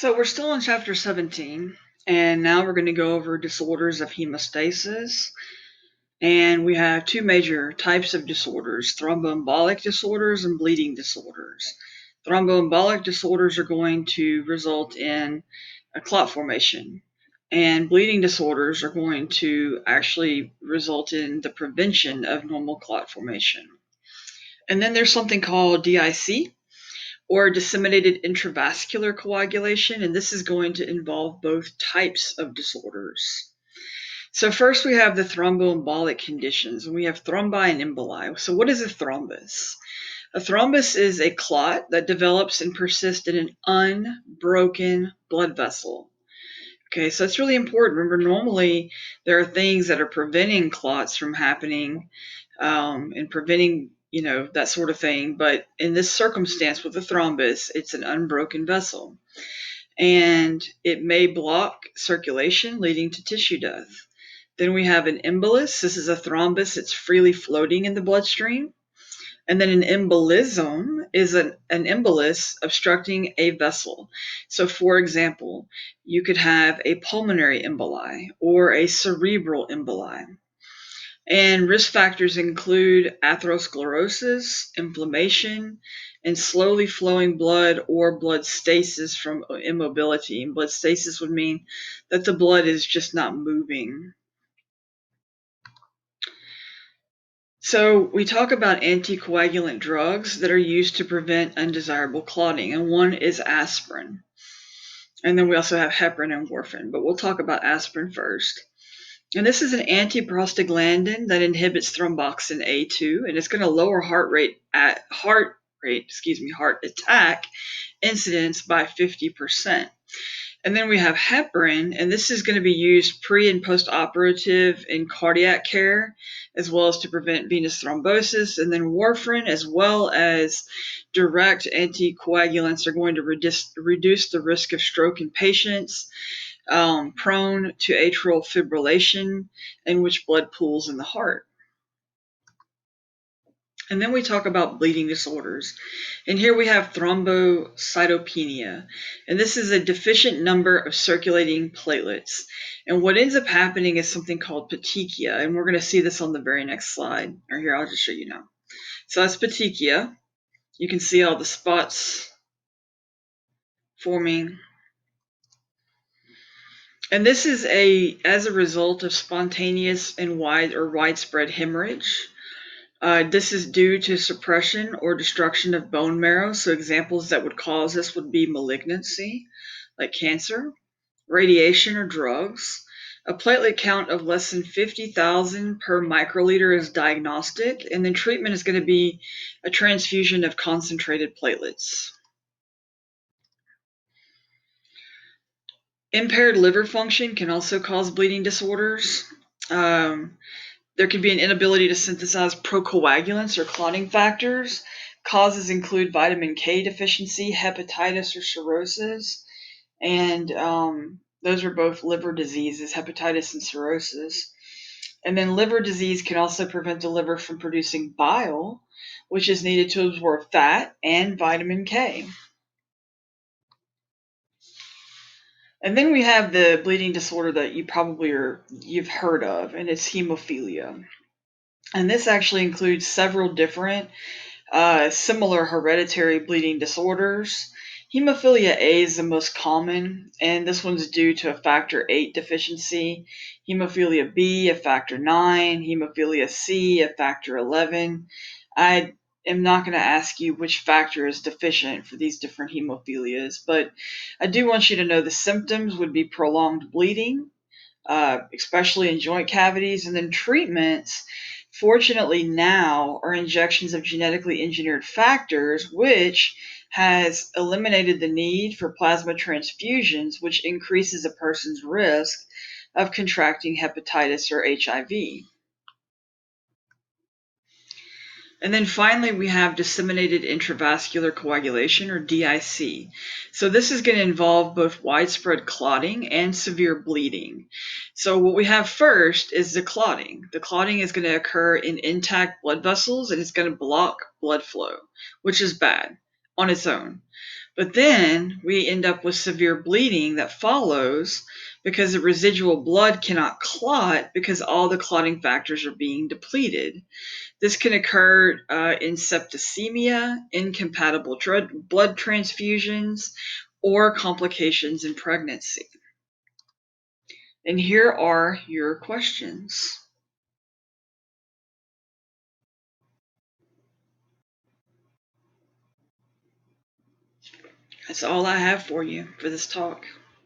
So we're still in chapter 17, and now we're going to go over disorders of hemostasis. And we have two major types of disorders: thromboembolic disorders and bleeding disorders. Thromboembolic disorders are going to result in a clot formation, and bleeding disorders are going to actually result in the prevention of normal clot formation. And then there's something called DIC, or disseminated intravascular coagulation, and this is going to involve both types of disorders. So first we have the thromboembolic conditions, and we have thrombi and emboli. So what is a thrombus? A thrombus is a clot that develops and persists in an unbroken blood vessel. Okay, so it's really important. Remember, normally there are things that are preventing clots from happening and preventing, that sort of thing. But in this circumstance with a thrombus, it's an unbroken vessel. And it may block circulation, leading to tissue death. Then we have an embolus. This is a thrombus. It's freely floating in the bloodstream. And then an embolism is an embolus obstructing a vessel. So, for example, you could have a pulmonary emboli or a cerebral emboli. And risk factors include atherosclerosis, inflammation, and slowly flowing blood or blood stasis from immobility. And blood stasis would mean that the blood is just not moving. So we talk about anticoagulant drugs that are used to prevent undesirable clotting, and one is aspirin. And then we also have heparin and warfarin, but we'll talk about aspirin first. And this is an antiprostaglandin that inhibits thromboxane A2, and it's going to lower heart attack incidence by 50%. And then we have heparin, and this is going to be used pre- and post-operative in cardiac care, as well as to prevent venous thrombosis. And then warfarin, as well as direct anticoagulants, are going to reduce the risk of stroke in patients prone to atrial fibrillation, in which blood pools in the heart. And then we talk about bleeding disorders. And here we have thrombocytopenia. And this is a deficient number of circulating platelets. And what ends up happening is something called petechia. And we're going to see this on the very next slide. Or here, I'll just show you now. So that's petechia. You can see all the spots forming. And this is as a result of spontaneous and widespread hemorrhage. This is due to suppression or destruction of bone marrow. So examples that would cause this would be malignancy, like cancer, radiation or drugs. A platelet count of less than 50,000 per microliter is diagnostic, and then treatment is going to be a transfusion of concentrated platelets. Impaired liver function can also cause bleeding disorders. There can be an inability to synthesize procoagulants or clotting factors. Causes include vitamin K deficiency, hepatitis, or cirrhosis. And those are both liver diseases, hepatitis and cirrhosis. And then liver disease can also prevent the liver from producing bile, which is needed to absorb fat and vitamin K. And then we have the bleeding disorder that you've heard of, and it's hemophilia. And this actually includes several different similar hereditary bleeding disorders. Hemophilia A is the most common, and this one's due to a factor 8 deficiency. Hemophilia B, a factor 9. Hemophilia C, a factor 11. I am not going to ask you which factor is deficient for these different hemophilias, but I do want you to know the symptoms would be prolonged bleeding, especially in joint cavities, and then treatments, fortunately now, are injections of genetically engineered factors, which has eliminated the need for plasma transfusions, which increases a person's risk of contracting hepatitis or HIV. And then finally, we have disseminated intravascular coagulation, or DIC. So this is going to involve both widespread clotting and severe bleeding. So what we have first is the clotting. The clotting is going to occur in intact blood vessels, and it's going to block blood flow, which is bad. on its own. But then we end up with severe bleeding that follows because the residual blood cannot clot because all the clotting factors are being depleted. This can occur in septicemia, incompatible blood transfusions, or complications in pregnancy. And here are your questions. That's all I have for you for this talk.